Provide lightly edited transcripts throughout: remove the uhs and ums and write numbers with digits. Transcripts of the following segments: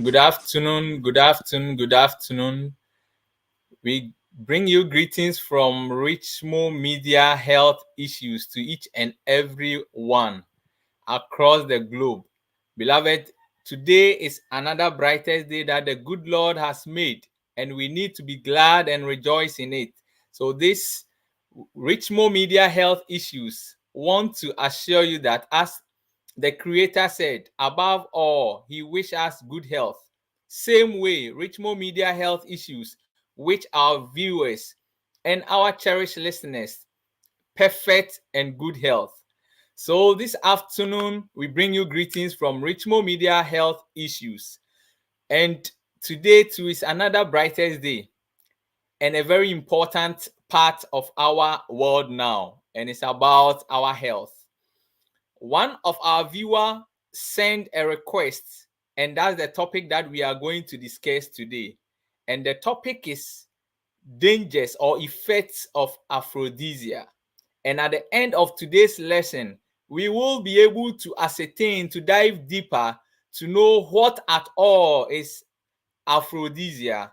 Good afternoon, good afternoon, good afternoon. We bring you greetings from Richmond Media Health Issues to each and every one across the globe. Beloved, today is another brightest day that the good Lord has made, and we need to be glad and rejoice in it. So this Richmond Media Health Issues want to assure you that, as the Creator said, above all, He wishes us good health. Same way, Richmond Media Health Issues, which our viewers and our cherished listeners, perfect and good health. So this afternoon, we bring you greetings from Richmond Media Health Issues. And today too is another brightest day and a very important part of our world now. And it's about our health. One of our viewers sent a request, and that's the topic that we are going to discuss today. And the topic is dangers or effects of Aphrodisia. And at the end of today's lesson, we will be able to ascertain, to dive deeper, to know what at all is Aphrodisia,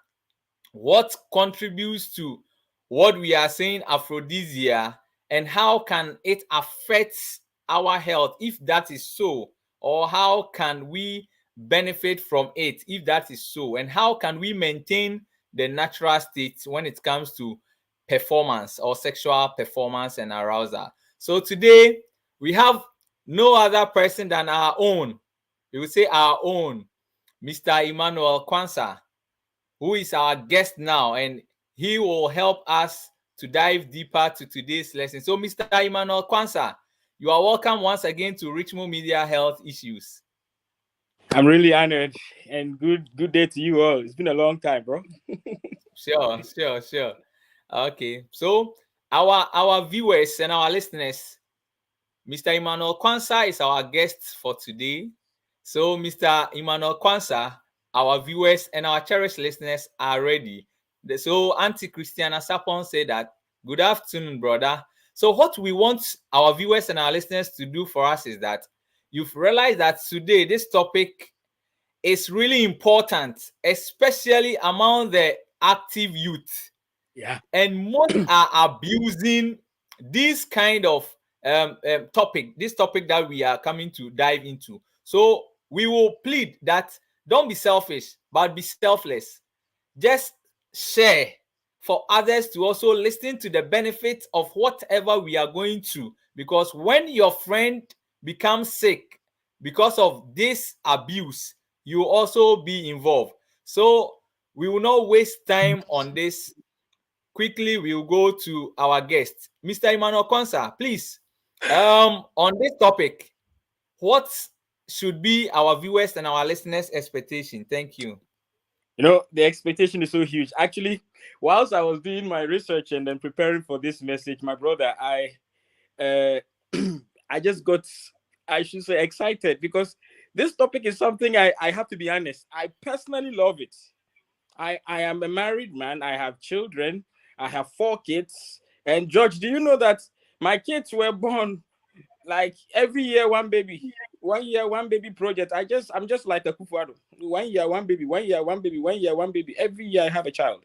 what contributes to what we are saying Aphrodisia, and how can it affect our health if that is so, or how can we benefit from it if that is so, and how can we maintain the natural state when it comes to performance or sexual performance and arousal. So today we have no other person than our own, we will say our own, Mr. Emmanuel Quansah, who is our guest now, and he will help us to dive deeper to today's lesson. So Mr. Emmanuel Quansah, you are welcome once again to Richmond Media Health Issues. I'm really honored, and good day to you all. It's been a long time, bro. Sure. Okay, so our viewers and our listeners, Mr. Emmanuel Quansah is our guest for today. So Mr. Emmanuel Quansah, our viewers and our cherished listeners are ready. So Auntie Christiana Sapon said that, good afternoon, brother. So what we want our viewers and our listeners to do for us is that you've realized that today this topic is really important, especially among the active youth. Yeah. And most are abusing this kind of topic that we are coming to dive into. So we will plead that don't be selfish, but be selfless. Just share for others to also listen to the benefits of whatever we are going through. Because when your friend becomes sick because of this abuse, you will also be involved. So we will not waste time on this. Quickly, we will go to our guest, Mr. Emmanuel Quansah. Please, on this topic, what should be our viewers and our listeners' expectation? Thank you. You know, the expectation is so huge. Actually, whilst I was doing my research and then preparing for this message, my brother, I I just got, I should say, excited because this topic is something I have to be honest. I personally love it. I am a married man. I have children. I have 4 kids. And George, do you know that my kids were born like every year one baby? 1 year one baby project. I'm just like a kufuado. 1 year one baby, 1 year one baby, 1 year one baby. Every year I have a child.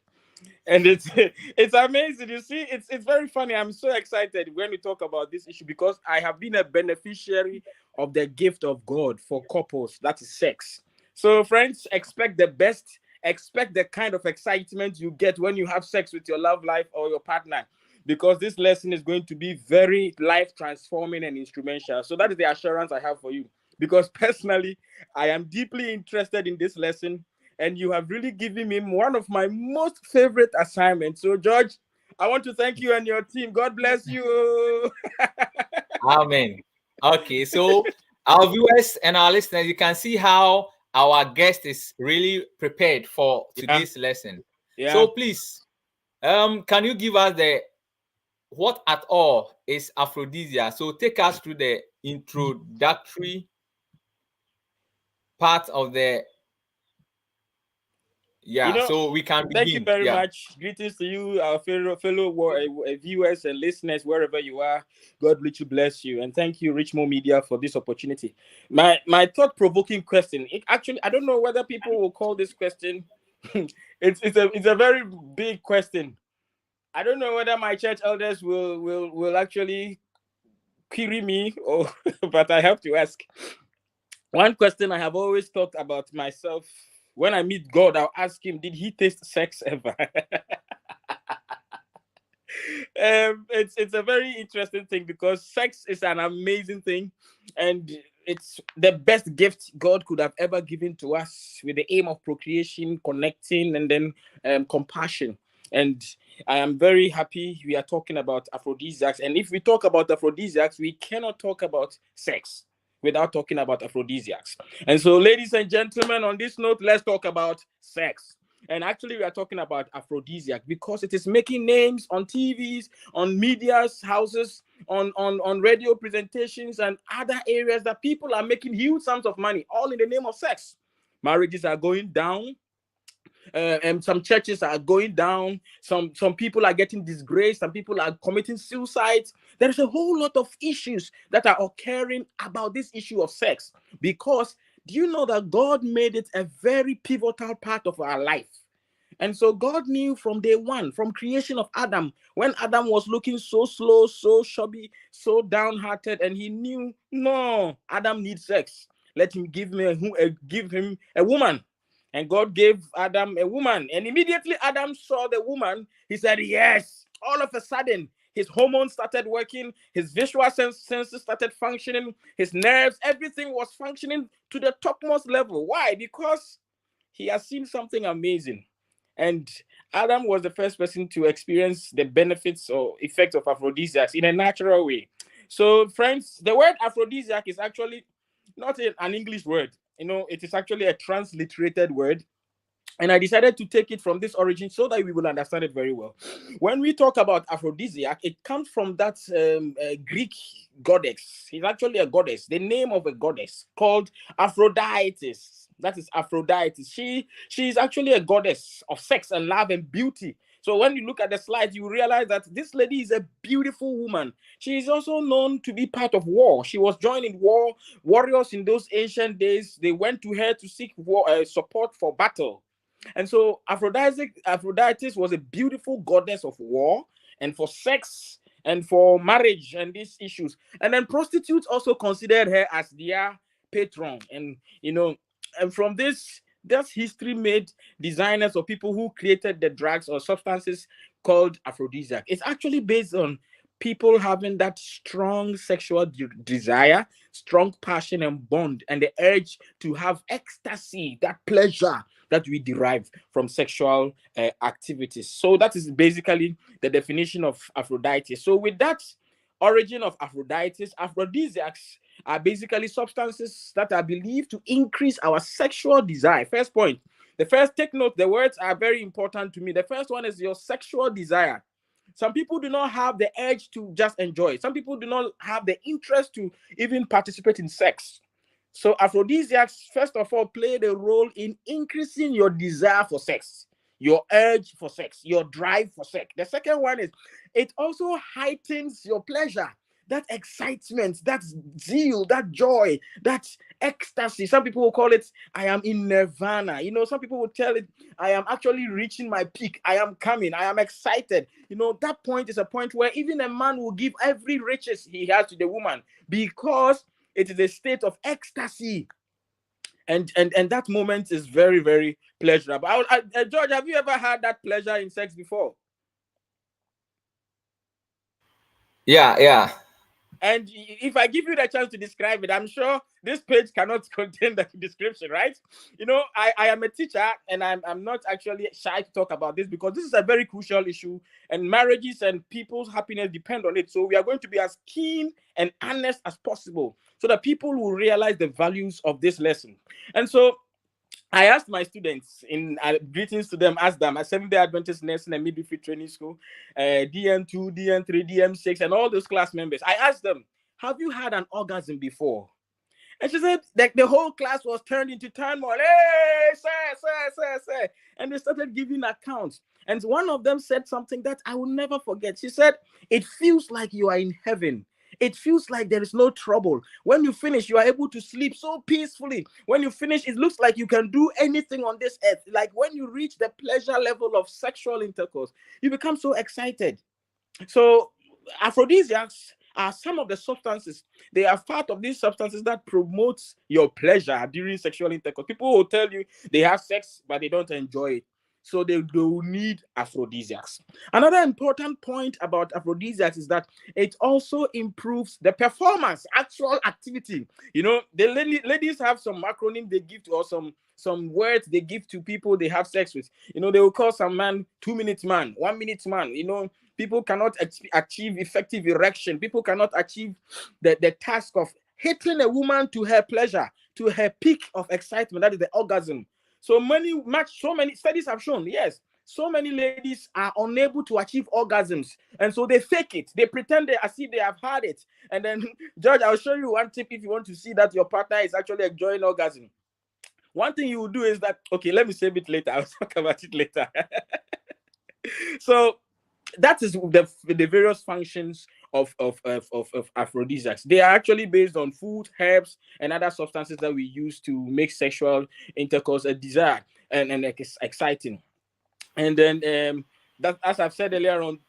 And it's amazing. You see, it's very funny. I'm so excited when we talk about this issue because I have been a beneficiary of the gift of God for couples, that is sex. So friends, expect the best. Expect the kind of excitement you get when you have sex with your love life or your partner, because this lesson is going to be very life transforming and instrumental. So that is the assurance I have for you, because personally I am deeply interested in this lesson, and you have really given me one of my most favorite assignments. So George, I want to thank you and your team. God bless you. Amen. Okay, so our viewers and our listeners, you can see how our guest is really prepared for Yeah, today's lesson. yeah. So please, can you give us the what at all is Aphrodisia? So take us through the introductory part of the You know, so we can thank you begin. very Yeah. much. Greetings to you, our viewers and listeners, wherever you are. God richly bless you. And thank you, Richmond Media, for this opportunity. My thought-provoking question. Actually, I don't know whether people will call this question. It's a very big question. I don't know whether my church elders will actually query me or but I have to ask. One question I have always thought about myself: when I meet God, I'll ask him, did he taste sex ever? It's a very interesting thing because sex is an amazing thing, and it's the best gift God could have ever given to us, with the aim of procreation, connecting, and then compassion. And I am very happy we are talking about aphrodisiacs. And if we talk about aphrodisiacs, we cannot talk about sex without talking about aphrodisiacs. And so, ladies and gentlemen, on this note, let's talk about sex. And actually, we are talking about aphrodisiac because it is making names on TVs, on media's houses, on radio presentations, and other areas that people are making huge sums of money, all in the name of sex. Marriages are going down. And some churches are going down. Some people are getting disgraced. Some people are committing suicides. There's a whole lot of issues that are occurring about this issue of sex, because do you know that God made it a very pivotal part of our life? And so God knew from day one, from creation of Adam, when Adam was looking so slow, so chubby, so downhearted, and he knew, no, Adam needs sex. Let him give him a woman. And God gave Adam a woman. And immediately Adam saw the woman, he said, yes. All of a sudden, his hormones started working, his visual senses started functioning, his nerves, everything was functioning to the topmost level. Why? Because he has seen something amazing. And Adam was the first person to experience the benefits or effects of aphrodisiacs in a natural way. So, friends, the word aphrodisiac is actually not an English word. You know, it is actually a transliterated word. And I decided to take it from this origin so that we will understand it very well. When we talk about aphrodisiac, it comes from that Greek goddess. She's actually a goddess, the name of a goddess called Aphrodite. That is Aphrodite. She is actually a goddess of sex and love and beauty. So when you look at the slides, you realize that this lady is a beautiful woman. She is also known to be part of war. She was joining war. Warriors in those ancient days, they went to her to seek support for battle. And so Aphrodite was a beautiful goddess of war and for sex and for marriage and these issues. And then prostitutes also considered her as their patron. And and from this, that's history made designers or people who created the drugs or substances called aphrodisiac. It's actually based on people having that strong sexual desire, strong passion and bond, and the urge to have ecstasy, that pleasure that we derive from sexual activities. So that is basically the definition of Aphrodite. So with that origin of aphrodisiacs are basically substances that are believed to increase our sexual desire. First point. The first, take note, the words are very important to me. The first one is your sexual desire. Some people do not have the urge to just enjoy. Some people do not have the interest to even participate in sex. So aphrodisiacs, first of all, play the role in increasing your desire for sex, your urge for sex, your drive for sex. The second one is it also heightens your pleasure, that excitement, that zeal, that joy, that ecstasy. Some people will call it, I am in nirvana. Some people will tell it, I am actually reaching my peak. I am coming. I am excited. That point is a point where even a man will give every riches he has to the woman because it is a state of ecstasy. And that moment is very, very pleasurable. George, have you ever had that pleasure in sex before? Yeah. And if I give you the chance to describe it, I'm sure this page cannot contain the description, right? I am a teacher, and I'm not actually shy to talk about this, because this is a very crucial issue, and marriages and people's happiness depend on it. So we are going to be as keen and honest as possible, so that people will realize the values of this lesson. And so I asked my students in greetings to them, asked them at Seventh Day Adventist Nursing and Midwifery Training School, DN2, DN3, DM6, and all those class members. I asked them, have you had an orgasm before? And she said that the whole class was turned into turmoil. Hey, sir. And they started giving accounts. And one of them said something that I will never forget. She said, it feels like you are in heaven. It feels like there is no trouble. When you finish, you are able to sleep so peacefully. When you finish, it looks like you can do anything on this earth. Like when you reach the pleasure level of sexual intercourse, you become so excited. So aphrodisiacs are some of the substances. They are part of these substances that promotes your pleasure during sexual intercourse. People will tell you they have sex, but they don't enjoy it. So they will need aphrodisiacs. Another important point about aphrodisiacs is that it also improves the performance, actual activity. The ladies have some acronym they give to, or some words they give to people they have sex with. They will call some man 2 minute man, 1 minute man. People cannot achieve effective erection. People cannot achieve the task of hitting a woman to her pleasure, to her peak of excitement. That is the orgasm. So many studies have shown, yes, so many ladies are unable to achieve orgasms. And so they fake it. They pretend as if they have had it. And then, George, I'll show you one tip if you want to see that your partner is actually enjoying orgasm. One thing you will do is that, okay, let me save it later. I'll talk about it later. So that is the various functions of aphrodisiacs. They are actually based on food, herbs, and other substances that we use to make sexual intercourse a desire and exciting. And then that, as I've said earlier on,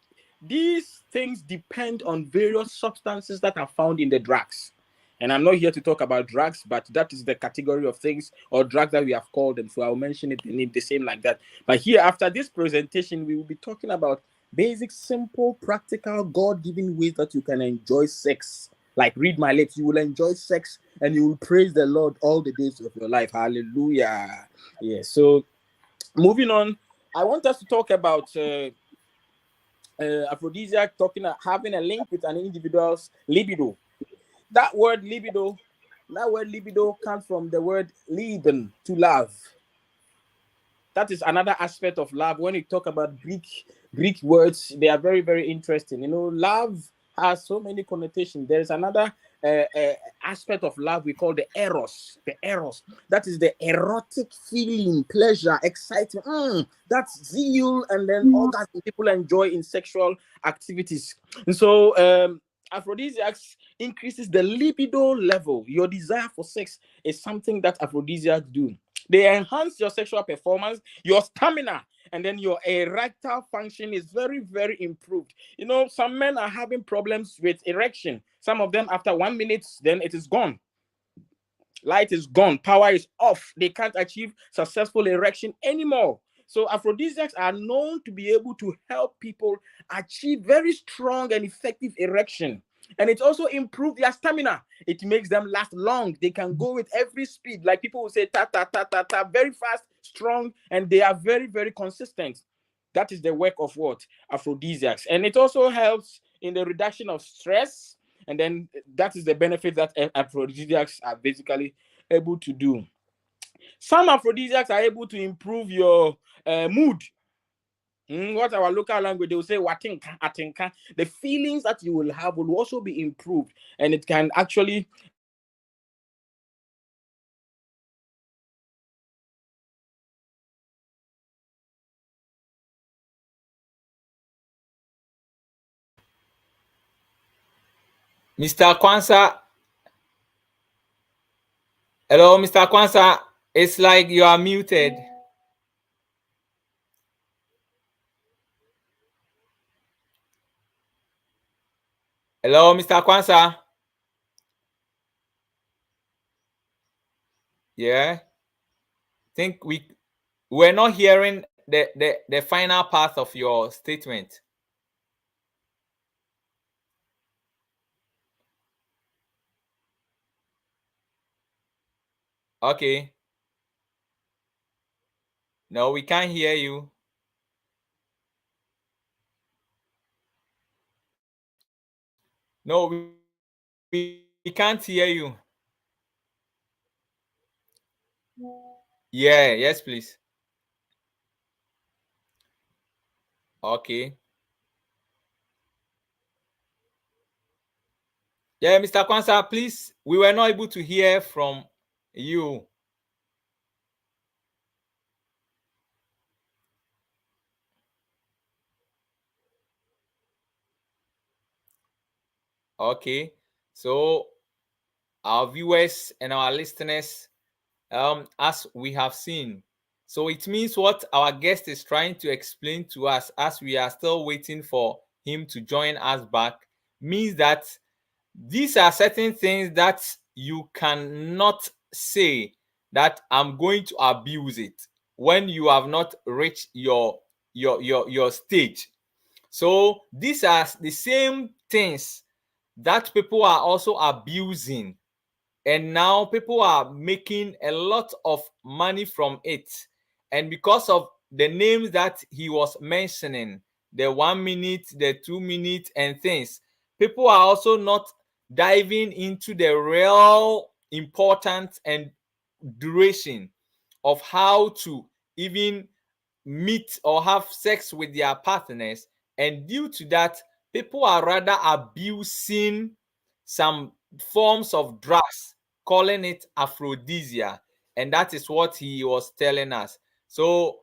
these things depend on various substances that are found in the drugs. And I'm not here to talk about drugs, but that is the category of things or drugs that we have called them. So I'll mention it in the same like that. But here, after this presentation, we will be talking about basic, simple, practical, God-given ways that you can enjoy sex. Like read my lips, you will enjoy sex and you will praise the Lord all the days of your life. Hallelujah. Yeah. So moving on, I want us to talk about aphrodisiac, having a link with an individual's libido. That word libido comes from the word lieben, to love. That is another aspect of love. When you talk about Greek words, they are very, very interesting. Love has so many connotations. There is another aspect of love we call the eros. The eros. That is the erotic feeling, pleasure, excitement. That's zeal and then orgasm people enjoy in sexual activities. And so aphrodisiacs increases the libido level. Your desire for sex is something that aphrodisiacs do. They enhance your sexual performance, your stamina, and then your erectile function is very, very improved. Some men are having problems with erection. Some of them, after 1 minute, then it is gone. Light is gone. Power is off. They can't achieve successful erection anymore. So aphrodisiacs are known to be able to help people achieve very strong and effective erection. And it also improves their stamina. It makes them last long. They can go with every speed. Like people will say, ta, ta, ta, ta, ta, very fast, strong, and they are very, very consistent. That is the work of what? Aphrodisiacs. And it also helps in the reduction of stress. And then that is the benefit that aphrodisiacs are basically able to do. Some aphrodisiacs are able to improve your mood. What our local language, they will say, watinka, atinka. The feelings that you will have will also be improved. And it can actually Mr. Quansah, hello, Mr. Quansah. It's like you are muted. Hello, Mr. Quansah. Yeah. Think we're not hearing the final part of your statement. Okay. No, we can't hear you. No, we can't hear you. Yeah, yes, please. Okay. Yeah, Mr. Quansah, please. We were not able to hear from you. Okay. So our viewers and our listeners, as we have seen, so it means what our guest is trying to explain to us as we are still waiting for him to join us back means that these are certain things that you cannot say that I'm going to abuse it when you have not reached your stage. So these are the same things that people are also abusing, and now people are making a lot of money from it. And because of the names that he was mentioning, the 1 minute, the 2 minute, and things, people are also not diving into the real importance and duration of how to even meet or have sex with their partners. And due to that, people are rather abusing some forms of drugs, calling it Aphrodisia. And that is what he was telling us. So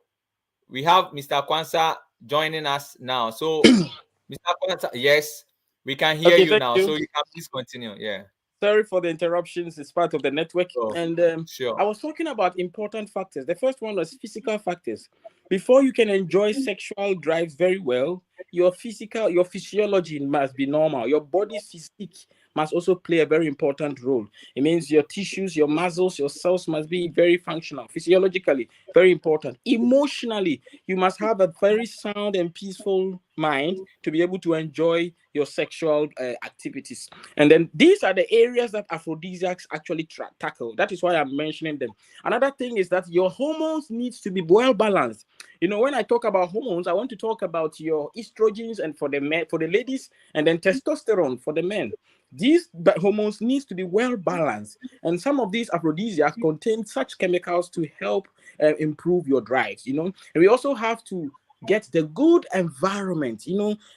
we have Mr. Quansah joining us now. So, Mr. Quansah, yes, we can hear Okay, you thank now. you. So you can please continue. Yeah. Sorry for the interruptions. It's part of the network. Oh, And sure. I was talking about important factors. The first one was physical factors. Before you can enjoy sexual drives very well, your physiology must be normal. Your body's physique must also play a very important role. It means your tissues, your muscles, your cells must be very functional. Physiologically, very important. Emotionally, you must have a very sound and peaceful mind to be able to enjoy your sexual activities. And then these are the areas that aphrodisiacs actually tackle. That is why I'm mentioning them. Another thing is that your hormones needs to be well balanced. When I talk about hormones, I want to talk about your estrogens and for the men, for the ladies, and then testosterone for the men. These hormones needs to be well balanced, and some of these aphrodisiacs contain such chemicals to help improve your drives. And we also have to get the good environment.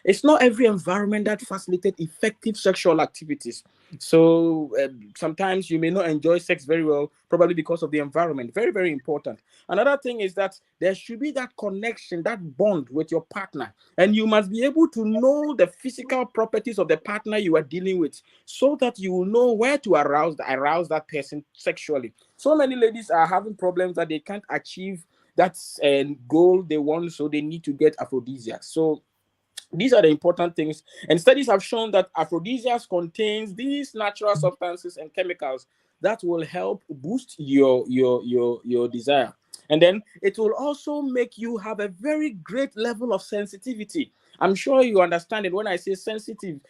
It's not every environment that facilitates effective sexual activities. So sometimes you may not enjoy sex very well, probably because of the environment. Very, very important. Another thing is that there should be that connection, that bond with your partner, and you must be able to know the physical properties of the partner you are dealing with, so that you will know where to arouse that person sexually. So many ladies are having problems that they can't achieve that goal they want, so they need to get aphrodisiacs. So these are the important things, and studies have shown that aphrodisiacs contains these natural substances and chemicals that will help boost your desire. And then it will also make you have a very great level of sensitivity. I'm sure you understand it when I say sensitive.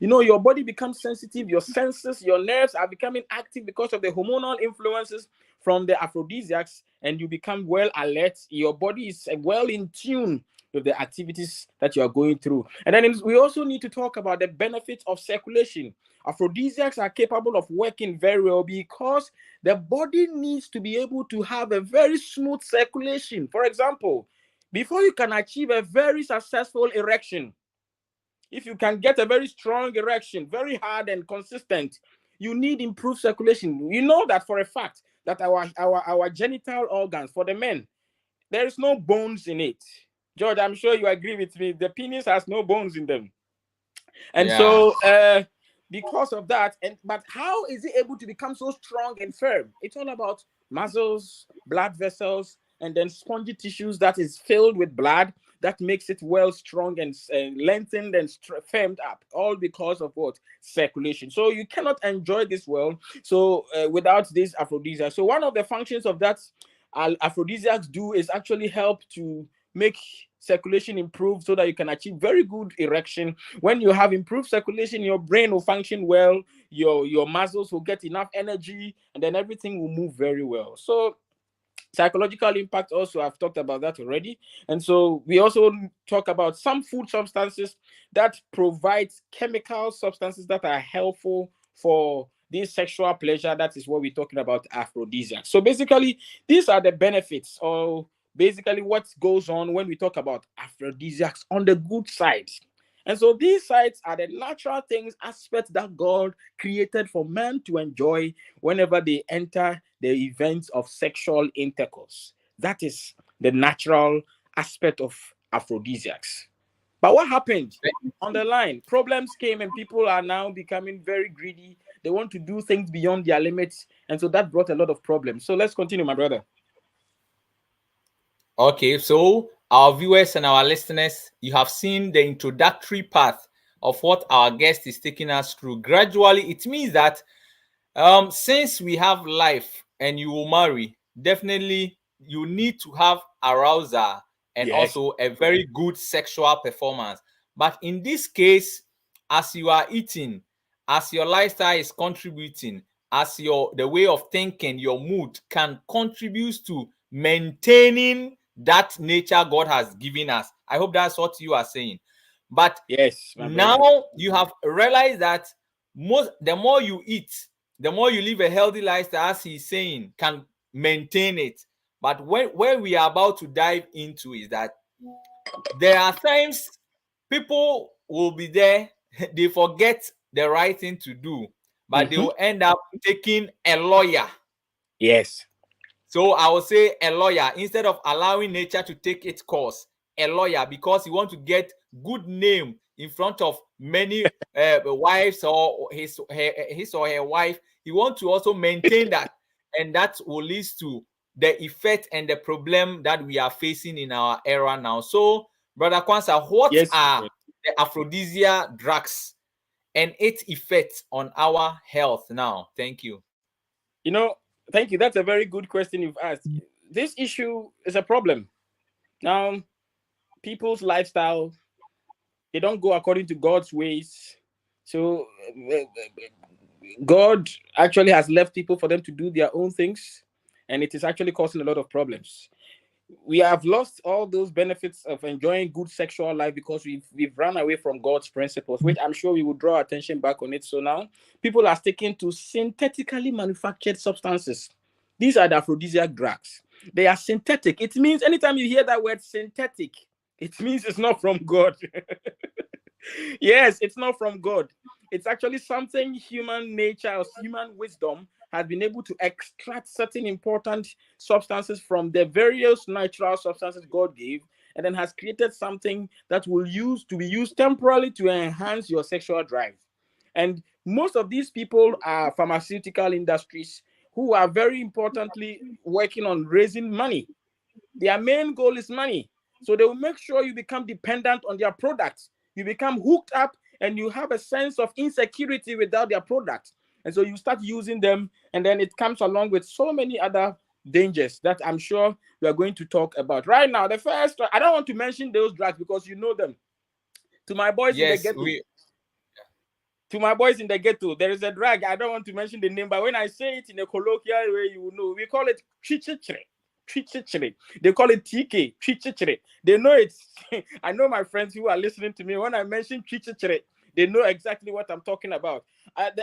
Your body becomes sensitive, your senses, your nerves are becoming active because of the hormonal influences from the aphrodisiacs, and you become well alert. Your body is well in tune with the activities that you are going through. And then we also need to talk about the benefits of circulation. Aphrodisiacs are capable of working very well because the body needs to be able to have a very smooth circulation. For example, before you can achieve a very successful erection, if you can get a very strong erection, very hard and consistent, you need improved circulation. You know that for a fact that our genital organs for the men, there is no bones in it. George, I'm sure you agree with me. The penis has no bones in them. And Yeah. so, because of that, but how is it able to become so strong and firm? It's all about muscles, blood vessels, and then spongy tissues that is filled with blood that makes it well strong and lengthened and firmed up, all because of what? Circulation. So you cannot enjoy this well without this aphrodisiac. So one of the functions of that aphrodisiacs do is actually help to make circulation improves so that you can achieve very good erection. When you have improved circulation, your brain will function well, your muscles will get enough energy, and then everything will move very well. So psychological impact also, I've talked about that already. And so we also talk about some food substances that provide chemical substances that are helpful for this sexual pleasure. That is what we're talking about, aphrodisiac. So basically, these are the benefits, or basically what goes on when we talk about aphrodisiacs on the good side. And so these sides are the natural things, aspects that God created for men to enjoy whenever they enter the events of sexual intercourse. That is the natural aspect of aphrodisiacs. But what happened on the line? Problems came, and people are now becoming very greedy. They want to do things beyond their limits. And so that brought a lot of problems. So let's continue, my brother. Okay, so our viewers and our listeners, you have seen the introductory path of what our guest is taking us through. Gradually, it means that since we have life and you will marry, definitely you need to have arousal and Yes. also a very good sexual performance. But in this case, as you are eating, as your lifestyle is contributing, as the way of thinking, your mood can contribute to maintaining that nature God has given us. I hope that's what you are saying. But Yes, my brother. now you have realized that the more you eat, the more you live a healthy lifestyle, as he's saying, can maintain it. But where we are about to dive into is that there are times people will be there, they forget the right thing to do, but they Mm-hmm. will end up taking a lawyer. Yes. So I will say a lawyer instead of allowing nature to take its course. A lawyer, because he want to get good name in front of many wives or his or her wife. He want to also maintain that, and that will lead to the effect and the problem that we are facing in our era now. So, Brother Quansah, what Yes. are the aphrodisia drugs and its effects on our health now? Thank you. You know, thank you. That's a very good question you've asked. This issue is a problem. Now, people's lifestyle, they don't go according to God's ways. So, God actually has left people for them to do their own things, and it is actually causing a lot of problems. We have lost all those benefits of enjoying good sexual life because we've run away from God's principles, which I'm sure we will draw attention back on it. So now people are sticking to synthetically manufactured substances. These are the aphrodisiac drugs. They are synthetic. It means anytime you hear that word synthetic, it means it's not from God. Yes, it's not from God. It's actually something human nature or human wisdom has been able to extract certain important substances from the various natural substances God gave, and then has created something that will be used temporarily to enhance your sexual drive. And most of these people are pharmaceutical industries who are very importantly working on raising money. Their main goal is money. So they will make sure you become dependent on their products. You become hooked up and you have a sense of insecurity without their products. And so you start using them, and then it comes along with so many other dangers that I'm sure we are going to talk about. Right now, the first, I don't want to mention those drugs because you know them. To my boys in the Yes, ghetto, there is a drug. I don't want to mention the name, but when I say it in a colloquial way, you will know. We call it chichichire. Chichichire. They call it TK. Chichichire. They know it. I know my friends who are listening to me. When I mention chichichire, they know exactly what I'm talking about.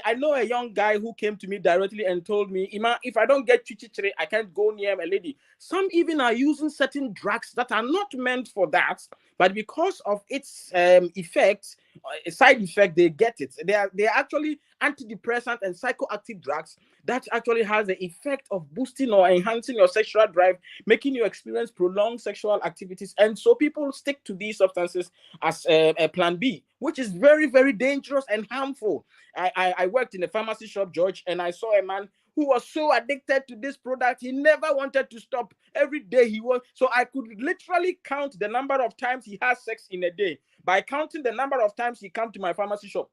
I know a young guy who came to me directly and told me, Ima, if I don't get chichichire, I can't go near a lady. Some even are using certain drugs that are not meant for that, but because of its effects, side effect, they get it. They are actually antidepressant and psychoactive drugs that actually has the effect of boosting or enhancing your sexual drive, making you experience prolonged sexual activities. And so people stick to these substances as a plan B, which is very, very dangerous and harmful. I worked in a pharmacy shop, George, and I saw a man who was so addicted to this product, he never wanted to stop. Every day he was, so I could literally count the number of times he has sex in a day by counting the number of times he come to my pharmacy shop.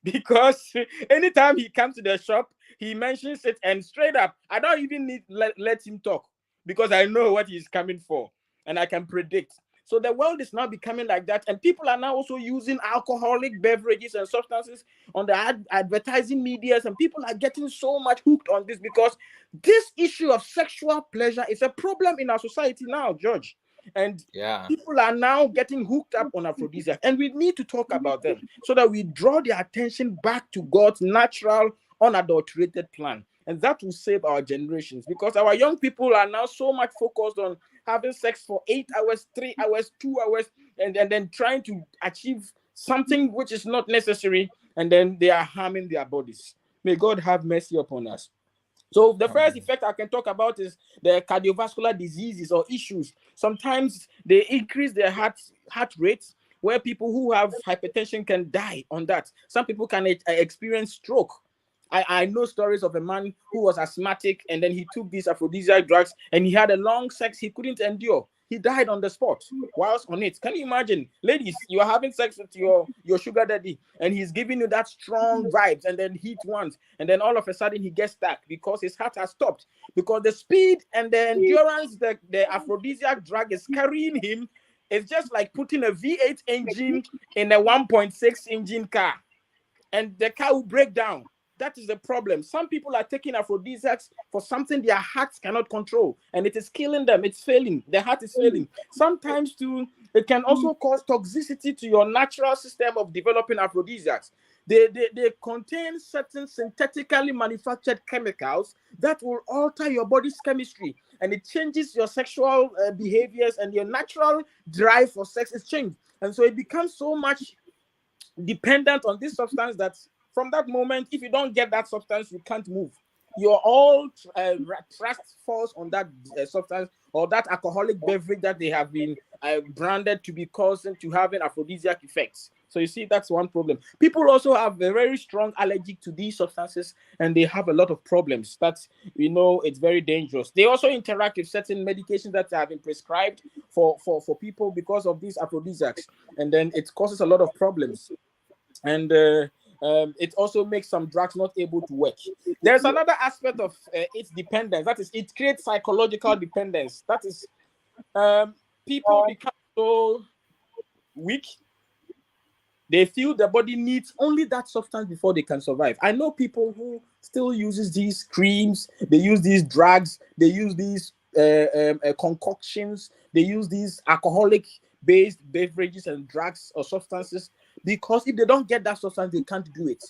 Because anytime he comes to the shop, he mentions it, and straight up, I don't even need let him talk because I know what he's coming for and I can predict. So the world is now becoming like that, and people are now also using alcoholic beverages and substances on the advertising medias, and people are getting so much hooked on this because this issue of sexual pleasure is a problem in our society now, George. And Yeah. people are now getting hooked up on aphrodisiac, and we need to talk about them so that we draw their attention back to God's natural, unadulterated plan. And that will save our generations, because our young people are now so much focused on having sex for 8 hours, 3 hours, 2 hours, and then trying to achieve something which is not necessary, and then they are harming their bodies. May God have mercy upon us. So the first Amen. effect I can talk about is the cardiovascular diseases or issues. Sometimes they increase their heart rates, where people who have hypertension can die on that. Some people can experience stroke. I know stories of a man who was asthmatic, and then he took these aphrodisiac drugs, and he had a long sex he couldn't endure. He died on the spot whilst on it. Can you imagine? Ladies, you are having sex with your sugar daddy, and he's giving you that strong vibes and then heat once, and then all of a sudden he gets stuck because his heart has stopped. Because the speed and the endurance that the aphrodisiac drug is carrying him is just like putting a V8 engine in a 1.6 engine car, and the car will break down. That is the problem. Some people are taking aphrodisiacs for something their hearts cannot control, and it is killing them. It's failing. Their heart is failing. Sometimes, too, it can also cause toxicity to your natural system of developing aphrodisiacs. They contain certain synthetically manufactured chemicals that will alter your body's chemistry, and it changes your sexual behaviors, and your natural drive for sex is changed. And so it becomes so much dependent on this substance that from that moment, if you don't get that substance, you can't move. Your all trust falls on that substance or that alcoholic beverage that they have been branded to be causing to having aphrodisiac effects. So you see, that's one problem. People also have a very strong allergic to these substances, and they have a lot of problems. That's, it's very dangerous. They also interact with certain medications that have been prescribed for people because of these aphrodisiacs, and then it causes a lot of problems. And it also makes some drugs not able to work. There's another aspect of its dependence. That is, it creates psychological dependence. That is, people become so weak. They feel the body needs only that substance before they can survive. I know people who still uses these creams. They use these drugs. They use these concoctions. They use these alcoholic-based beverages and drugs or substances, because if they don't get that substance, they can't do it.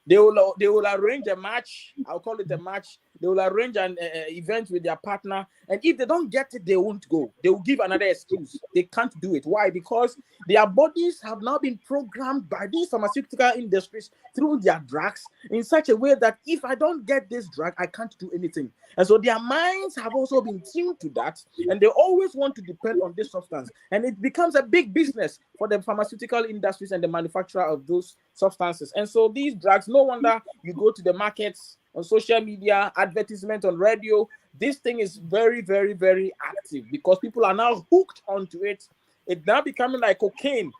They will arrange a match. I'll call it a match. They will arrange an event with their partner, and if they don't get it, they won't go. They will give another excuse. They can't do it. Why? Because their bodies have now been programmed by these pharmaceutical industries through their drugs in such a way that if I don't get this drug, I can't do anything. And so their minds have also been tuned to that, and they always want to depend on this substance. And it becomes a big business for the pharmaceutical industries and the manufacturer of those substances. And so these drugs, no wonder you go to the markets, on social media, advertisement on radio, this thing is very, very, very active because people are now hooked onto it. It's now becoming like cocaine,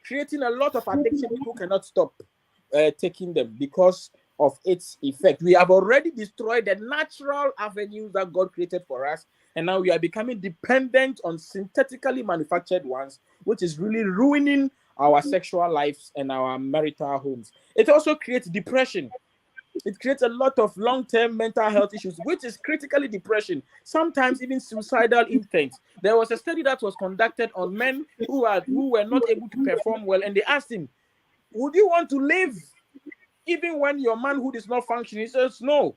creating a lot of addiction. People cannot stop taking them because of its effect. We have already destroyed the natural avenues that God created for us, and now we are becoming dependent on synthetically manufactured ones, which is really ruining our sexual lives and our marital homes. It also creates depression. It creates a lot of long-term mental health issues, which is critically depression, sometimes even suicidal intent. There was a study that was conducted on men who were not able to perform well, and they asked him, would you want to live even when your manhood is not functioning? He says, no.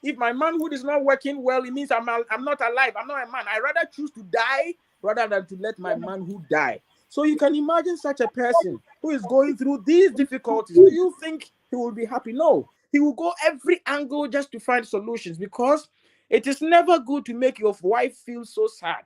If my manhood is not working well, it means I'm not alive. I'm not a man. I rather choose to die rather than to let my manhood die. So you can imagine such a person who is going through these difficulties. Do you think he will be happy? No. He will go every angle just to find solutions, because it is never good to make your wife feel so sad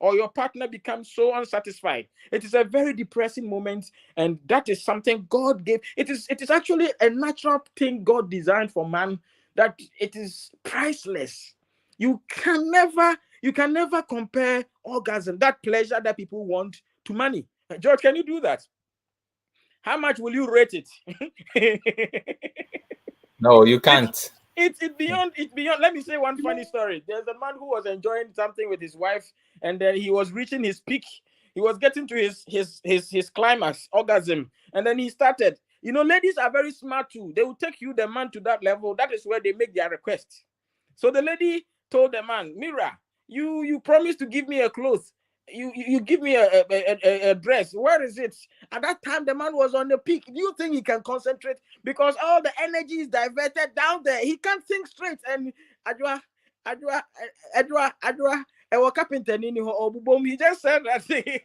or your partner becomes so unsatisfied. It is a very depressing moment, and that is something God gave. It is actually a natural thing God designed for man, that it is priceless. You can never compare orgasm, that pleasure that people want, to money. George, can you do that? How much will you rate it? No, you It's can't. it's beyond. Let me say one funny story. There's a man who was enjoying something with his wife, and then he was reaching his peak, He was getting to his climax, orgasm, and then he started. Ladies are very smart too. They will take you, the man, to that level. That is where they make their request. So the lady told the man, Mira, you promised to give me a cloth. You give me a dress. Where is it? At that time, the man was on the peak. Do you think he can concentrate? Because all the energy is diverted down there. He can't think straight. And Adwa, Adwa, Adwa, Ewa carpenter nini ho obubom. He just said that the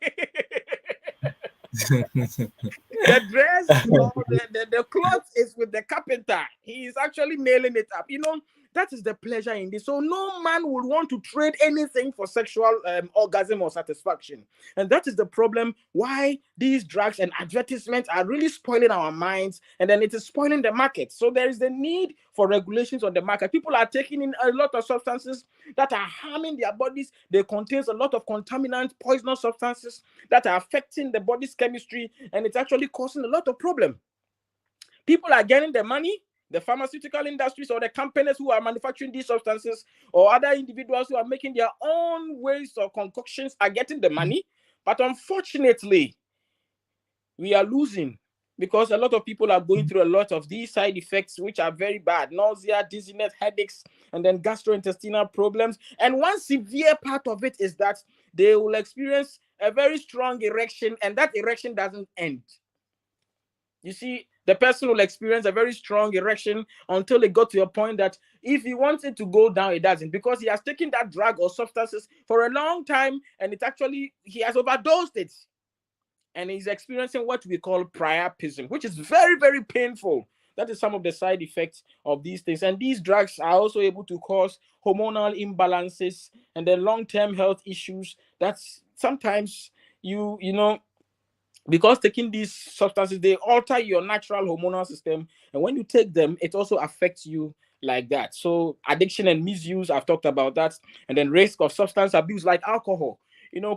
dress or the cloth is with the carpenter. He is actually nailing it up. That is the pleasure in this. So no man would want to trade anything for sexual orgasm or satisfaction. And that is the problem why these drugs and advertisements are really spoiling our minds, and then it is spoiling the market. So there is the need for regulations on the market. People are taking in a lot of substances that are harming their bodies. They contain a lot of contaminants, poisonous substances that are affecting the body's chemistry, and it's actually causing a lot of problem. People are getting the money. The pharmaceutical industries or the companies who are manufacturing these substances, or other individuals who are making their own ways or concoctions, are getting the money. But unfortunately, we are losing, because a lot of people are going through a lot of these side effects, which are very bad: nausea, dizziness, headaches, and then gastrointestinal problems. And one severe part of it is that they will experience a very strong erection, and that erection doesn't end. You see, the person will experience a very strong erection until it got to a point that if he wants it to go down, it doesn't, because he has taken that drug or substances for a long time, and he has overdosed it. And he's experiencing what we call priapism, which is very, very painful. That is some of the side effects of these things. And these drugs are also able to cause hormonal imbalances and then long-term health issues. That's sometimes because taking these substances, they alter your natural hormonal system, and when you take them, it also affects you like that. So addiction and misuse, I've talked about that. And then risk of substance abuse, like alcohol.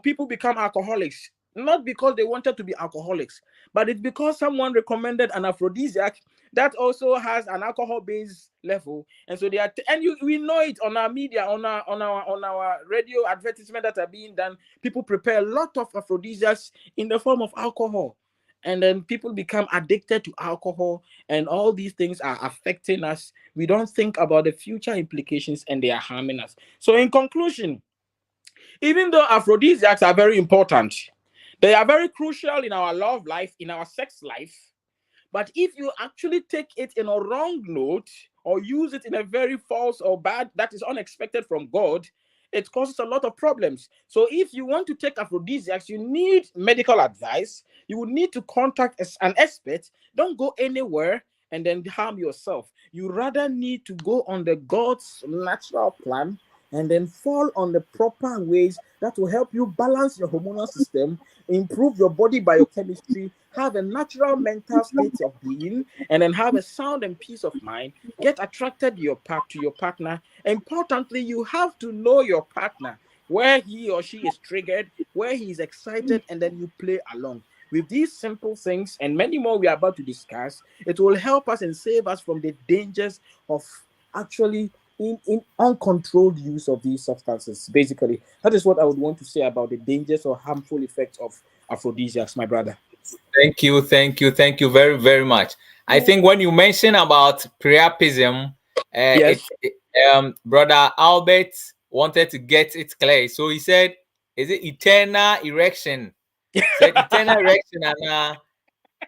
People become alcoholics not because they wanted to be alcoholics, but it's because someone recommended an aphrodisiac that also has an alcohol-based level, and so we know it on our media, on our radio advertisement that are being done. People prepare a lot of aphrodisiacs in the form of alcohol, and then people become addicted to alcohol, and all these things are affecting us. We don't think about the future implications, and they are harming us. So in conclusion, even though aphrodisiacs are very important, they are very crucial in our love life, in our sex life. But if you actually take it in a wrong note, or use it in a very false or bad, that is unexpected from God, it causes a lot of problems. So if you want to take aphrodisiacs, you need medical advice. You would need to contact an expert. Don't go anywhere and then harm yourself. You rather need to go on the God's natural plan, and then fall on the proper ways that will help you balance your hormonal system, improve your body biochemistry, have a natural mental state of being, and then have a sound and peace of mind. Get attracted to your partner. Importantly, you have to know your partner, where he or she is triggered, where he is excited, and then you play along. With these simple things and many more we are about to discuss, it will help us and save us from the dangers of actually in uncontrolled use of these substances. Basically, that is what I would want to say about the dangers or harmful effects of aphrodisiacs, my brother. Thank you very, very much. I think when you mention about priapism, Yes. brother Albert wanted to get it clear, so he said, "Is it eternal erection?" Said eternal erection, and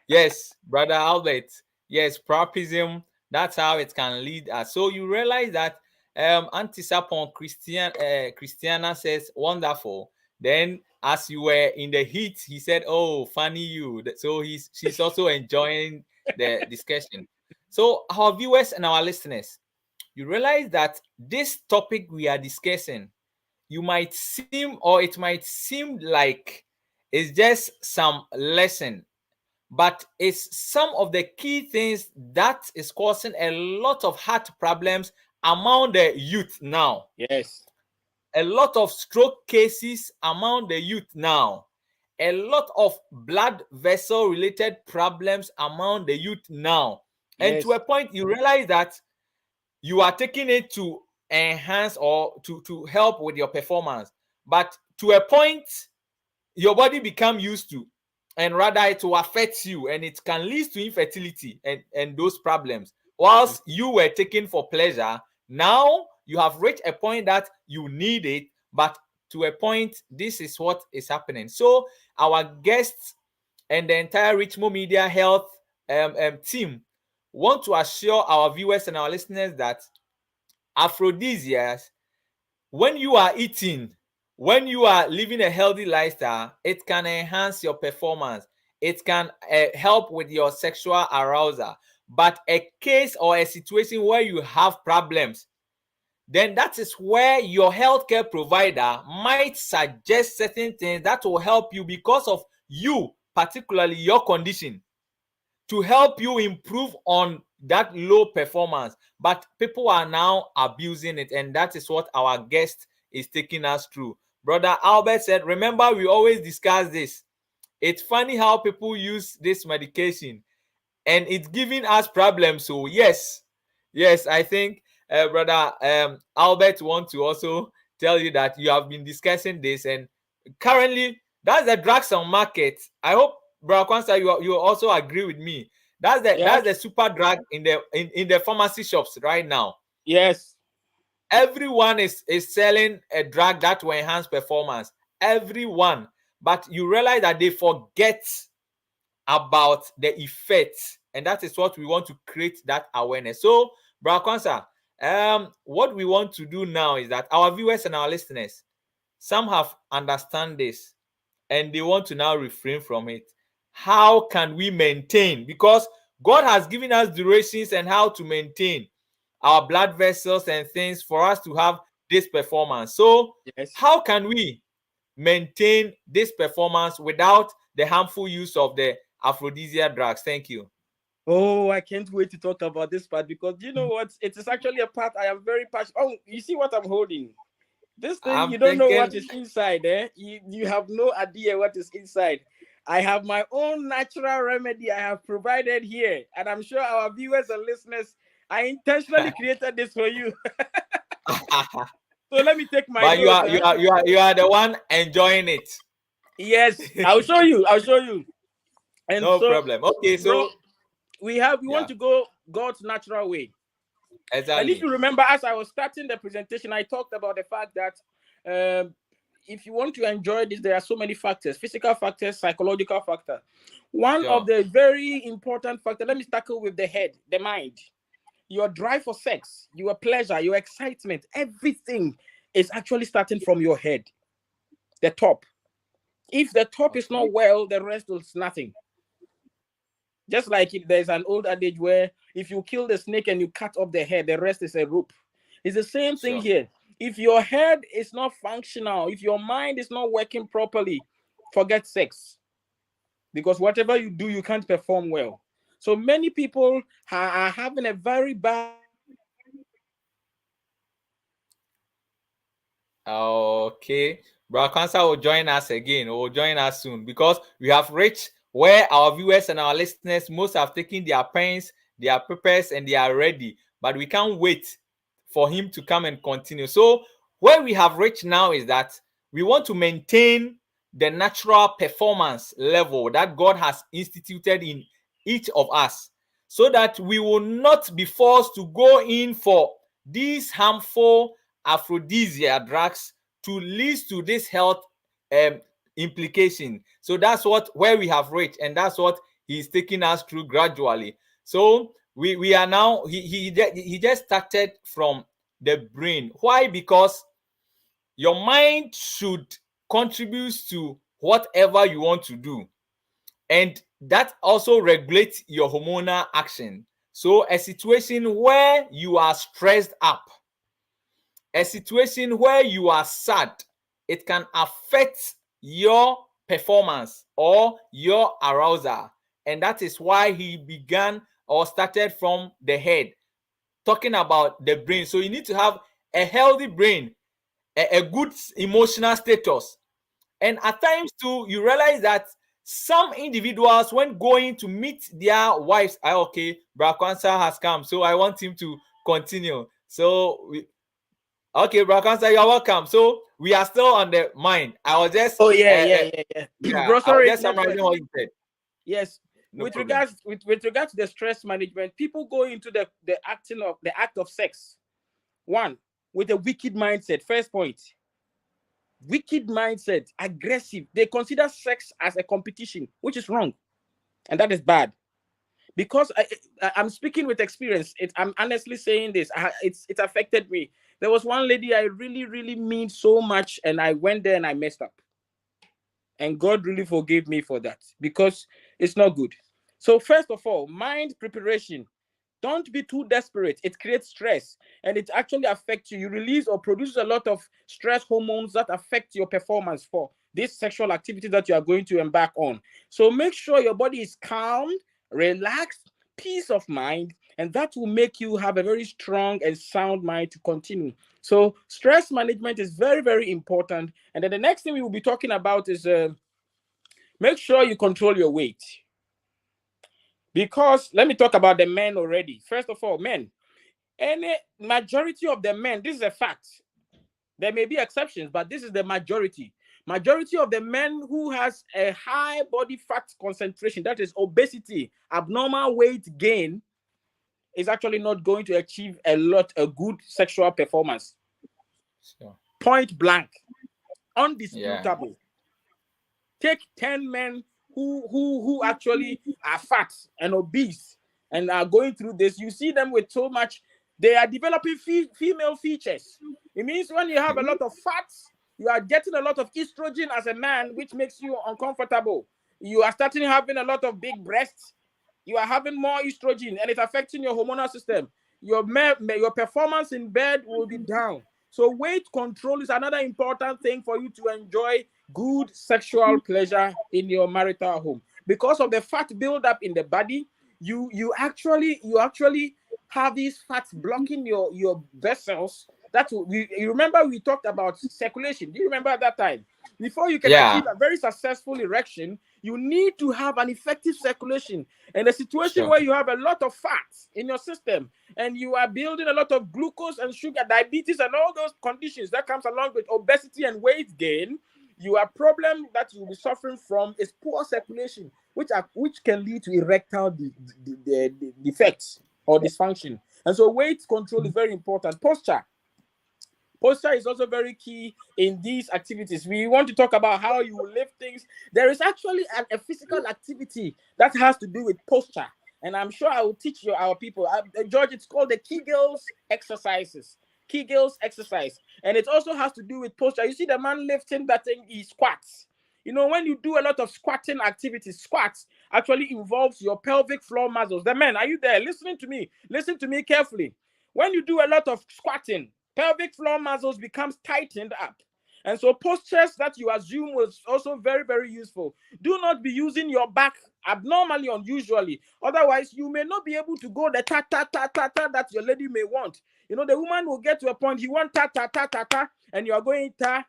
yes, brother Albert, yes, priapism. That's how it can lead us. So you realize that Antisapon Christiana says wonderful. Then as you were in the heat, he said, "Oh, funny you." So she's also enjoying the discussion. So our viewers and our listeners, you realize that this topic we are discussing, it might seem like it's just some lesson, but it's some of the key things that is causing a lot of heart problems among the youth now. Yes. A lot of stroke cases among the youth now. A lot of blood vessel related problems among the youth now. And to Yes. a point, you realize that you are taking it to enhance or to help with your performance. But to a point, your body become used to, and rather it will affect you, and it can lead to infertility and those problems. Whilst you were taken for pleasure, now you have reached a point that you need it, but to a point, this is what is happening. So our guests and the entire Richmond Media Health team want to assure our viewers and our listeners that aphrodisiacs, when you are eating, when you are living a healthy lifestyle, it can enhance your performance. It can help with your sexual arousal. But a case or a situation where you have problems, then that is where your healthcare provider might suggest certain things that will help you because of you, particularly your condition, to help you improve on that low performance. But people are now abusing it, and that is what our guest is taking us through. Brother Albert said, remember, we always discuss this. It's funny how people use this medication and it's giving us problems. So yes, I think brother Albert want to also tell you that you have been discussing this, and currently that's the drugs on market. I hope, brother Quansah, you also agree with me. That's Yeah. the super drug in the pharmacy shops right now. Yes. Everyone is selling a drug that will enhance performance. Everyone. But you realize that they forget about the effects, and that is what we want to create, that awareness. So, brother Quansah, what we want to do now is that our viewers and our listeners, some have understand this and they want to now refrain from it. How can we maintain? Because God has given us durations and how to maintain our blood vessels and things for us to have this performance. So, Yes. how can we maintain this performance without the harmful use of the aphrodisiac drugs? Thank you. Oh, I can't wait to talk about this part, because you know what? It is actually a part I am very passionate. Oh, you see what I'm holding? This thing, I'm you don't know thinking, what is inside, eh? You have no idea what is inside. I have my own natural remedy I have provided here, and I'm sure our viewers and listeners, I intentionally created this for you. So let me take my but dose, eh? you are the one enjoying it. Yes, I'll show you. I'll show you. And No so, problem. Okay, bro, so we want yeah, to go God's natural way. And if exactly. you remember, as I was starting the presentation, I talked about the fact that if you want to enjoy this, there are so many factors: physical factors, psychological factors. One of Sure. the very important factors, let me tackle with the head, the mind. Your drive for sex, your pleasure, your excitement, everything is actually starting from your head, the top. If the top is Okay. not well, the rest is nothing. Just like if there's an old adage where if you kill the snake and you cut off the head, the rest is a rope. It's the same thing Sure. here. If your head is not functional, if your mind is not working properly, forget sex. Because whatever you do, you can't perform well. So many people are having a very bad Okay. Brother Cancer will join us again. Will join us soon because we have reached where our viewers and our listeners most have taken their pens, their papers, and they are ready. But we can't wait for him to come and continue. So where we have reached now is that we want to maintain the natural performance level that God has instituted in each of us, so that we will not be forced to go in for these harmful aphrodisiac drugs to lead to this health um, implication. So that's what where we have reached, and that's what he's taking us through gradually. So we are now he just started from the brain. Why? Because your mind should contribute to whatever you want to do, and that also regulates your hormonal action. So a situation where you are stressed up, a situation where you are sad, it can affect your performance or your arousal. And that is why he began or started from the head, talking about the brain. So you need to have a healthy brain, a good emotional status. And at times too, you realize that some individuals, when going to meet their wives, okay, Bra Quansah has come, so I want him to continue. So Okay, bro, Quansah, you're welcome. So we are still on the mind. I was just Oh yeah. yeah, Bro, I was sorry, just network. summarizing what you said. Yes. No With problem. regards to the stress management, people go into the act of sex. One, with a wicked mindset. First point. Wicked mindset, aggressive. They consider sex as a competition, which is wrong. And that is bad. Because I'm speaking with experience. I'm honestly saying this. It's affected me. There was one lady I really, really mean so much, and I went there and I messed up. And God really forgave me for that because it's not good. So, first of all, mind preparation. Don't be too desperate. It creates stress and it actually affects you. You release or produce a lot of stress hormones that affect your performance for this sexual activity that you are going to embark on. So make sure your body is calm, relaxed, peace of mind, and that will make you have a very strong and sound mind to continue. So stress management is very, very important. And then the next thing we will be talking about is make sure you control your weight. Because let me talk about the men already. First of all, men, any majority of the men, this is a fact. There may be exceptions, but this is the majority. Majority of the men who has a high body fat concentration, that is obesity, abnormal weight gain, is actually not going to achieve a good sexual performance. Sure. Point blank, Yeah. undisputable. Take 10 men who actually are fat and obese and are going through this. You see them with so much, they are developing female features. It means when you have a lot of fats, you are getting a lot of estrogen as a man, which makes you uncomfortable. You are starting having a lot of big breasts. You are having more estrogen and it's affecting your hormonal system. Your performance in bed will be down. So weight control is another important thing for you to enjoy good sexual pleasure in your marital home. Because of the fat buildup in the body, you actually have these fats blocking your vessels. You remember we talked about circulation. Do you remember at that time? Before you can Yeah. achieve a very successful erection, you need to have an effective circulation. And a situation Sure. where you have a lot of fats in your system and you are building a lot of glucose and sugar, diabetes, and all those conditions that comes along with obesity and weight gain, your problem that you'll be suffering from is poor circulation, which can lead to erectile defects or dysfunction. And so weight control is very important. Posture is also very key in these activities. We want to talk about how you will lift things. There is actually a physical activity that has to do with posture. And I'm sure I will teach our people. George, it's called the Kegels exercises. Kegels exercise. And it also has to do with posture. You see the man lifting that thing, he squats. You know, when you do a lot of squatting activities, squats actually involves your pelvic floor muscles. The men, are you there? Listening to me. Listen to me carefully. When you do a lot of squatting, pelvic floor muscles becomes tightened up. And so postures that you assume was also very, very useful. Do not be using your back abnormally, unusually. Otherwise, you may not be able to go the ta that your lady may want. You know, the woman will get to a point, he wants ta, and you are going ta.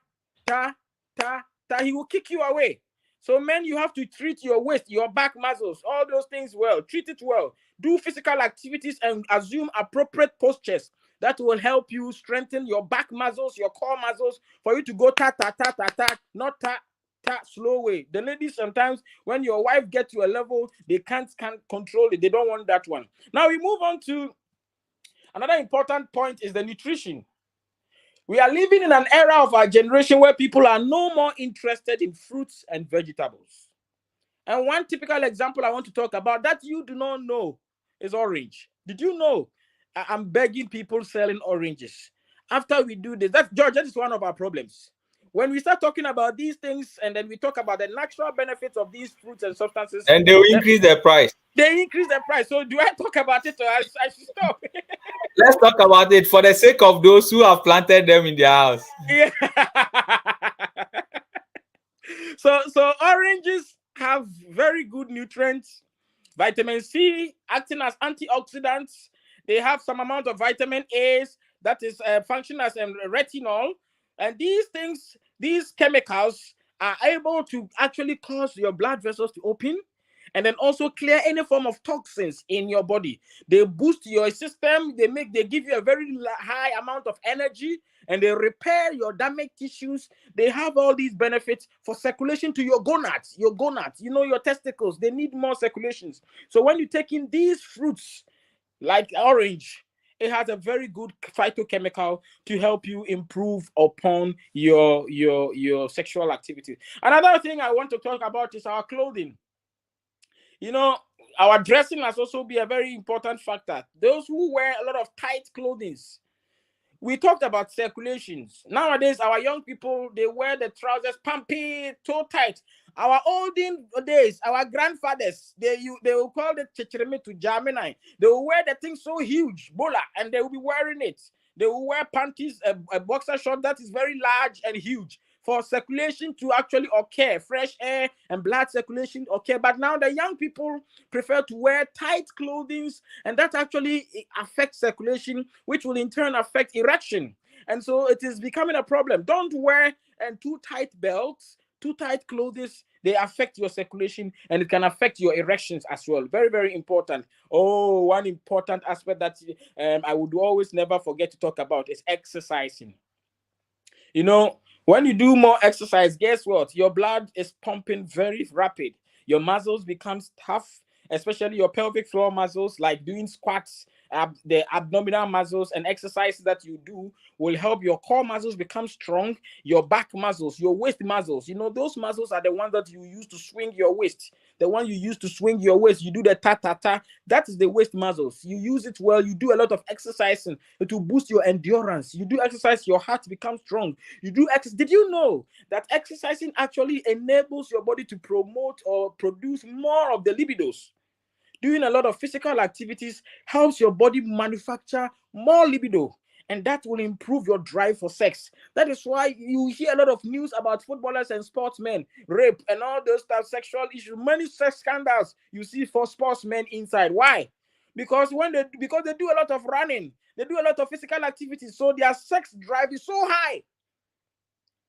He will kick you away. So, men, you have to treat your waist, your back muscles, all those things well. Treat it well. Do physical activities and assume appropriate postures that will help you strengthen your back muscles, your core muscles, for you to go ta, not ta, slow way. The ladies sometimes, when your wife gets to a level, they can't control it. They don't want that one. Now we move on to another important point is the nutrition. We are living in an era of our generation where people are no more interested in fruits and vegetables. And one typical example I want to talk about that you do not know is orange. Did you know? I'm begging people selling oranges. After we do this, George, that is one of our problems. When we start talking about these things and then we talk about the natural benefits of these fruits and substances, And they will increase the price. they increase the price. So do I talk about it or I should stop? Let's talk about it for the sake of those who have planted them in their house. Yeah. So oranges have very good nutrients. Vitamin C acting as antioxidants. They have some amount of vitamin A's that is function as retinol. And these things, these chemicals are able to actually cause your blood vessels to open and then also clear any form of toxins in your body. They boost your system. They give you a very high amount of energy, and they repair your damaged tissues. They have all these benefits for circulation to your gonads. Your testicles, they need more circulations. So when you take in these fruits like orange, it has a very good phytochemical to help you improve upon your sexual activity. Another thing I want to talk about is our clothing. Our dressing has also been a very important factor. Those who wear a lot of tight clothing. We talked about circulations. Nowadays, our young people, they wear the trousers pumpy, toe tight. Our olden days, our grandfathers, they will call the chichreme to Germany. They will wear the thing so huge, bola, and they will be wearing it. They will wear panties, a boxer short that is very large and huge for circulation to actually occur, fresh air and blood circulation occur. But now the young people prefer to wear tight clothing, and that actually affects circulation, which will in turn affect erection. And so it is becoming a problem. Don't wear too tight belts, too tight clothes. They affect your circulation, and it can affect your erections as well. Very, very important. Oh, one important aspect that I would always never forget to talk about is exercising. When you do more exercise, guess what? Your blood is pumping very rapid. Your muscles become tough, especially your pelvic floor muscles, like doing squats. The abdominal muscles and exercises that you do will help your core muscles become strong. Your back muscles, your waist muscles, those muscles are the ones that you use to swing your waist. The one you use to swing your waist, you do the ta-ta-ta. That is the waist muscles. You use it well. You do a lot of exercising to boost your endurance. You do exercise, your heart becomes strong. You do exercise. Did you know that exercising actually enables your body to promote or produce more of the libidos? Doing a lot of physical activities helps your body manufacture more libido, and that will improve your drive for sex. That is why you hear a lot of news about footballers and sportsmen, rape and all those stuff, sexual issues, many sex scandals you see for sportsmen inside. Why? Because they do a lot of running, they do a lot of physical activities, so their sex drive is so high.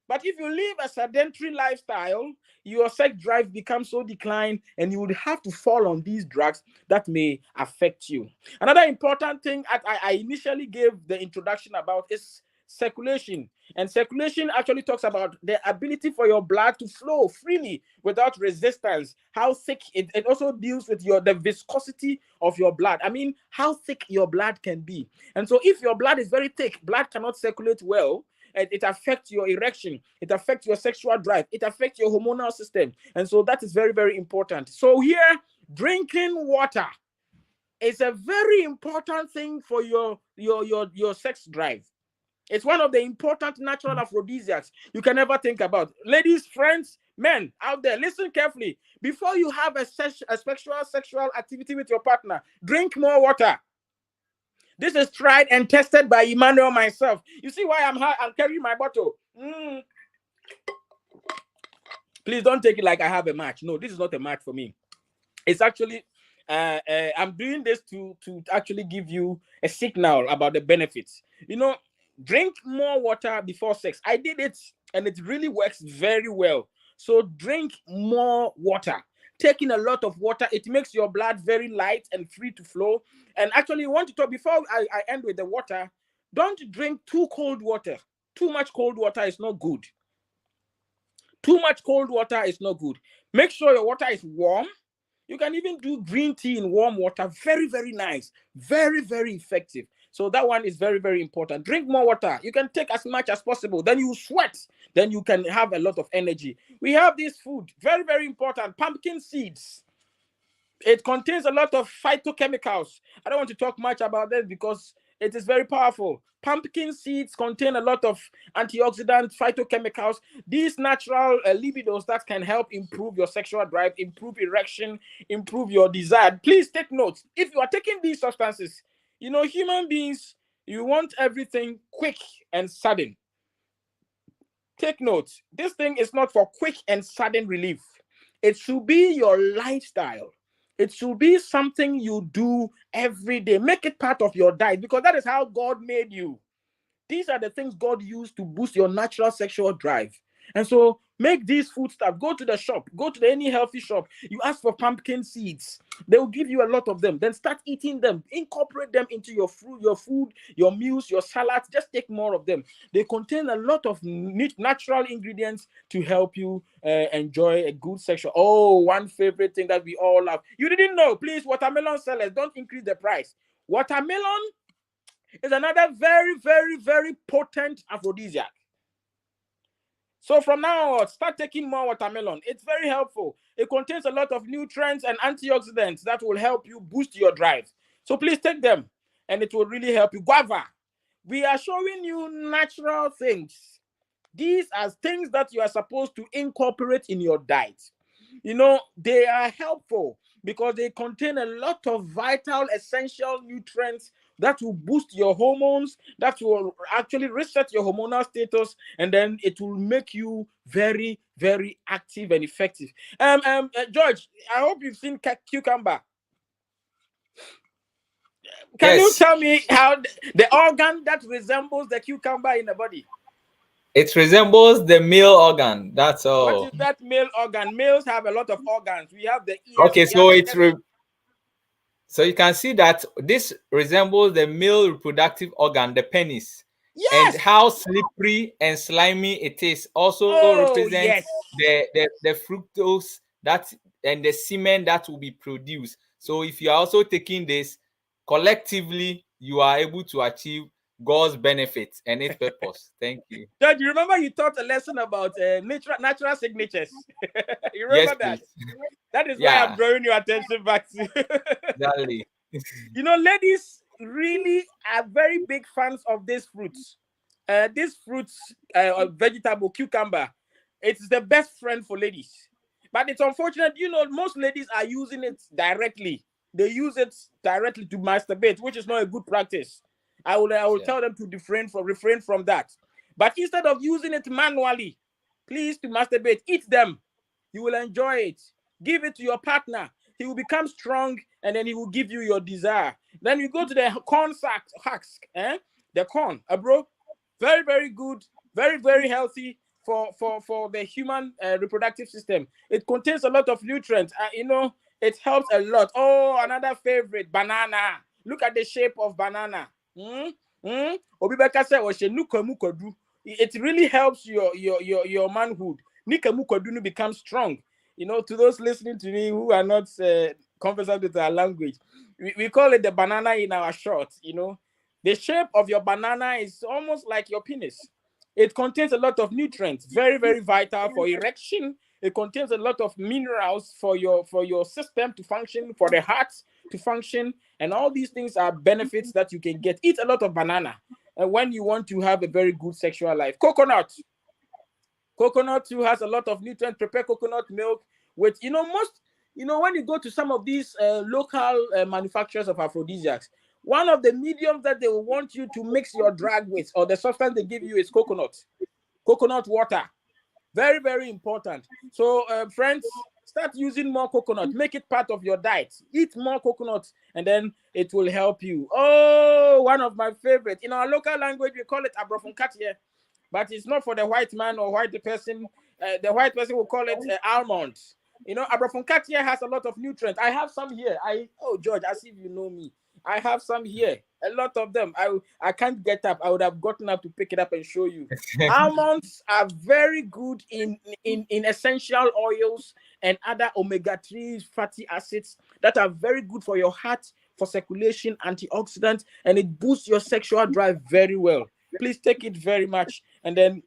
But if you live a sedentary lifestyle, your sex drive becomes so declined, and you would have to fall on these drugs that may affect you. Another important thing that I initially gave the introduction about is circulation. And circulation actually talks about the ability for your blood to flow freely without resistance. How thick it also deals with the viscosity of your blood. I mean, how thick your blood can be. And so if your blood is very thick, blood cannot circulate well. It affects your erection, it affects your sexual drive, it affects your hormonal system. And so that is very, very important. So here, drinking water is a very important thing for your sex drive. It's one of the important natural aphrodisiacs you can ever think about. Ladies, friends, men out there, listen carefully. Before you have a sexual activity with your partner, drink more water. This is tried and tested by Emmanuel myself. You see why I'm carrying my bottle. Please don't take it like I have a match. No, this is not a match for me. It's actually, I'm doing this to actually give you a signal about the benefits. Drink more water before sex. I did it, and it really works very well. So drink more water. Taking a lot of water, it makes your blood very light and free to flow. And actually, you want to talk before I end with the water. Don't drink too cold water. Too much cold water is not good. Too much cold water is not good. Make sure your water is warm. You can even do green tea in warm water. Very, very nice. Very, very effective. So that one is very, very important. Drink more water. You can take as much as possible. Then you sweat. Then you can have a lot of energy. We have this food. Very, very important. Pumpkin seeds. It contains a lot of phytochemicals. I don't want to talk much about this because it is very powerful. Pumpkin seeds contain a lot of antioxidant phytochemicals. These natural libidos that can help improve your sexual drive, improve erection, improve your desire. Please take note. If you are taking these substances, human beings, you want everything quick and sudden. Take note. This thing is not for quick and sudden relief. It should be your lifestyle. It should be something you do every day. Make it part of your diet, because that is how God made you. These are the things God used to boost your natural sexual drive. And so Make these food stuff. Go to the shop. Go to any healthy shop. You ask for pumpkin seeds. They will give you a lot of them. Then start eating them. Incorporate them into your food, your meals, your salads. Just take more of them. They contain a lot of natural ingredients to help you enjoy a good sexual. Oh, one favorite thing that we all love. You didn't know? Please, watermelon sellers, don't increase the price. Watermelon is another very, very, very potent aphrodisiac. So from now on, start taking more watermelon. It's very helpful. It contains a lot of nutrients and antioxidants that will help you boost your drive. So please take them, and it will really help you. Guava. We are showing you natural things. These are things that you are supposed to incorporate in your diet. You know, they are helpful because they contain a lot of vital, essential nutrients that will boost your hormones, that will actually reset your hormonal status, and then it will make you very, very active and effective. George, I hope you've seen cucumber. Can you Yes. tell me how the organ that resembles the cucumber in the body? It resembles the male organ. That's What all. is that male organ? Males have a lot of organs. We have the ears, Okay, we have so the so you can see that this resembles the male reproductive organ, the penis, and yes. how slippery and slimy it is also Oh, represents yes. the fructose that and the semen that will be produced. So if you are also taking this collectively, you are able to achieve God's benefits and its purpose. Thank you. George, you remember you taught a lesson about natural signatures? You Yes, remember that? please. That is why I'm Yeah, drawing your attention back to. exactly. You know, ladies really are very big fans of this fruit. This fruit, vegetable cucumber, it's the best friend for ladies. But it's unfortunate, you know, most ladies are using it directly. They use it directly to masturbate, which is not a good practice. I will Yeah. tell them to refrain from that. But instead of using it manually, please to masturbate, eat them. You will enjoy it. Give it to your partner. He will become strong, and then he will give you your desire. Then you go to the corn husk, the corn, bro. Very, very good, very, very healthy for the human reproductive system. It contains a lot of nutrients. You know, it helps a lot. Oh, another favorite, banana. Look at the shape of banana. Obibeka said, it really helps your manhood. Nikamukodunu becomes strong. You know, to those listening to me who are not conversant with our language, we call it the banana in our short. You know, the shape of your banana is almost like your penis. It contains a lot of nutrients, very, very vital for erection. It contains a lot of minerals for your system to function, for the heart to function, and all these things are benefits that you can get. Eat a lot of banana, and when you want to have a very good sexual life. Coconut too has a lot of nutrients. Prepare coconut milk with, you know, when you go to some of these local manufacturers of aphrodisiacs, one of the mediums that they will want you to mix your drug with, or the substance they give you, is coconut water. Very, very important. So, friends, start using more coconut. Make it part of your diet. Eat more coconut, and then it will help you. Oh, one of my favorites. In our local language, we call it abrofunkatie, but it's not for the white man or white person. The white person will call it almond. You know, abrofunkatie has a lot of nutrients. I have some here. George, as if you know me. I have some here. A lot of them. I can't get up. I would have gotten up to pick it up and show you. Almonds are very good in essential oils and other omega-3 fatty acids that are very good for your heart, for circulation, antioxidants, and it boosts your sexual drive very well. Please take it very much, and then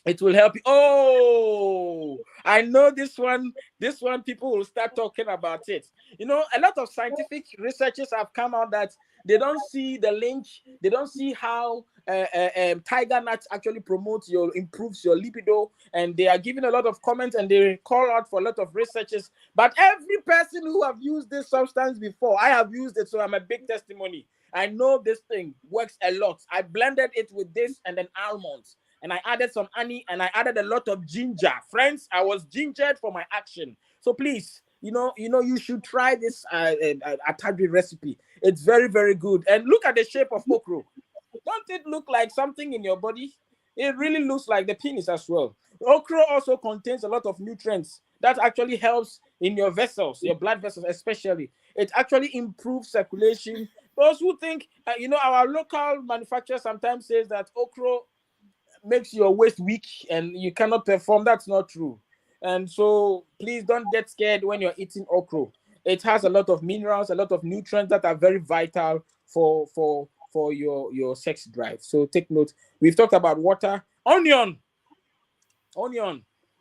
it will help you. Oh, I know this one. This one, people will start talking about it. You know, a lot of scientific researchers have come out that they don't see the link. They don't see how tiger nuts actually improves your libido, and they are giving a lot of comments, and they call out for a lot of researchers. But every person who have used this substance before, I have used it, so I'm a big testimony. I know this thing works a lot. I blended it with this and then almonds, and I added some honey, and I added a lot of ginger. Friends, I was gingered for my action. So please, you should try this atadri recipe. It's very, very good. And look at the shape of okra. Don't it look like something in your body? It really looks like the penis as well. Okra also contains a lot of nutrients that actually helps in your vessels, your blood vessels especially. It actually improves circulation. Those who think, our local manufacturer sometimes says that okra makes your waist weak and you cannot perform. That's not true. And so please don't get scared when you're eating okra. It has a lot of minerals, a lot of nutrients that are very vital for your sex drive. So take note. We've talked about water. Onion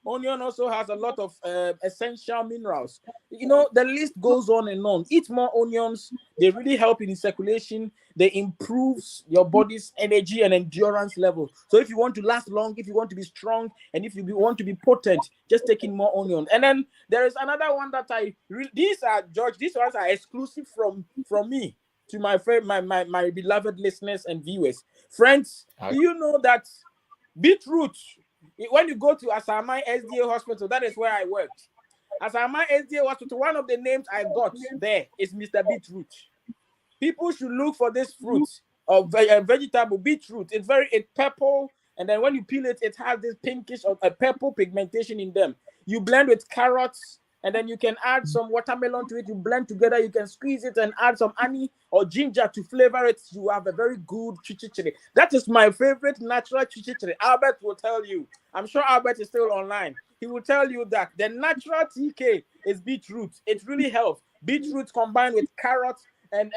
onion also has a lot of essential minerals. The list goes on and on. Eat more onions. They really help in circulation. They improve your body's energy and endurance level. So if you want to last long, if you want to be strong, and if you want to be potent, just taking more onion. And then there is another one that these are, George, these ones are exclusive from me to my friend, my beloved listeners and viewers. Friends, do you know that beetroot, when you go to Asamai SDA hospital, that is where I worked. Asamai SDA hospital, one of the names I got there is Mr. Beetroot. People should look for this fruit of vegetable beetroot. It's purple, and then when you peel it, it has this pinkish or a purple pigmentation in them. You blend with carrots, and then you can add some watermelon to it. You blend together. You can squeeze it and add some honey or ginger to flavor it. You have a very good chichichiri. That is my favorite natural chichichiri. Albert will tell you. I'm sure Albert is still online. He will tell you that the natural TK is beetroot. It really helps. Beetroot combined with carrots and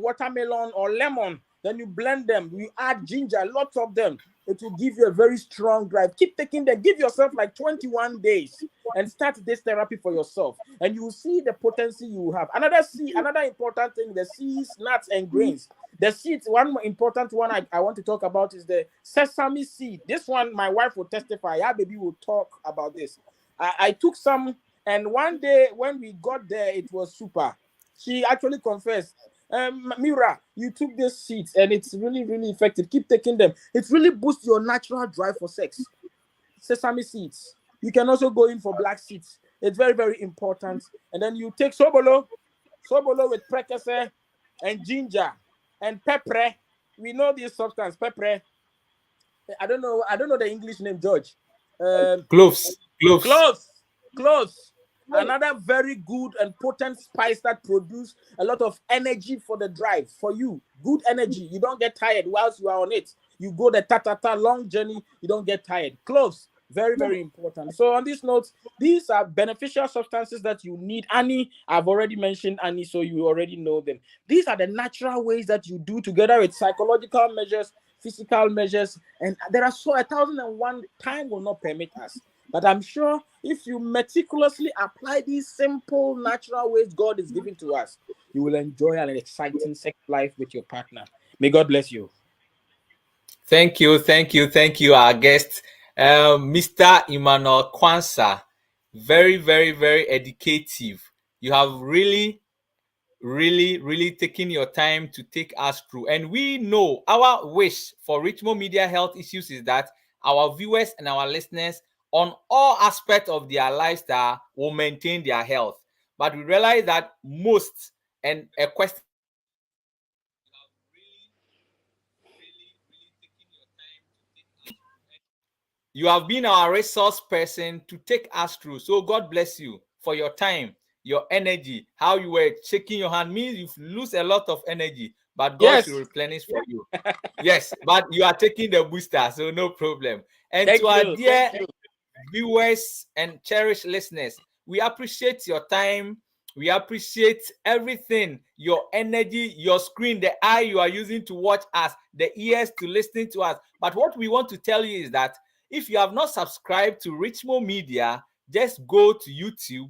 watermelon or lemon. Then you blend them. You add ginger, lots of them. It will give you a very strong drive. Keep taking them. Give yourself like 21 days and start this therapy for yourself. And you will see the potency you have. Another important thing, the seeds, nuts, and grains. The seeds, one important one I want to talk about is the sesame seed. This one, my wife will testify. Yeah, baby will talk about this. I took some, and one day when we got there, it was super. She actually confessed, Mira, you took these seeds and it's really, really effective. Keep taking them. It really boosts your natural drive for sex. Sesame seeds. You can also go in for black seeds. It's very, very important. And then you take sobolo with prekese and ginger and pepper. We know this substance, pepper. I don't know the English name, George. Cloves. Another very good and potent spice that produces a lot of energy for the drive for you. Good energy. You don't get tired whilst you are on it. You go the long journey. You don't get tired. Cloves, very, very important. So on this note, these are beneficial substances that you need. Annie, I've already mentioned Annie, so you already know them. These are the natural ways that you do together with psychological measures, physical measures, and there are 1,001. Time will not permit us. But I'm sure if you meticulously apply these simple, natural ways God is giving to us, you will enjoy an exciting sex life with your partner. May God bless you. Thank you, our guest, Mr. Emmanuel Quansah. Very, very, very educative. You have really taken your time to take us through. And we know our wish for Richmond Media Health Issues is that our viewers and our listeners on all aspects of their lifestyle will maintain their health. But we realize that most, and a question you have been our resource person to take us through. So God bless you for your time, your energy. How you were shaking your hand means you lose a lot of energy, but God should replenish for you. Yes, but you are taking the booster, so no problem. And to our dear viewers and cherished listeners, we appreciate your time. We appreciate everything, your energy, your screen, the eye you are using to watch us, the ears to listen to us. But what we want to tell you is that if you have not subscribed to Richmond Media, just go to YouTube,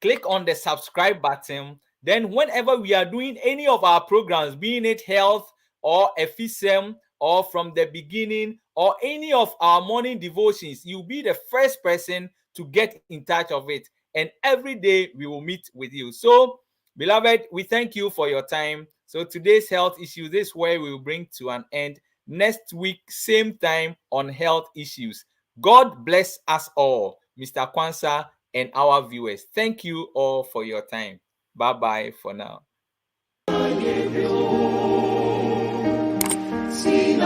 click on the subscribe button. Then whenever we are doing any of our programs, being it health or FSM or from the beginning or any of our morning devotions, you'll be the first person to get in touch of it. And every day we will meet with you. So, beloved, we thank you for your time. So today's health issue, this is where we will bring to an end. Next week, same time on health issues. God bless us all, Mr. Quansah and our viewers. Thank you all for your time. Bye-bye for now. See,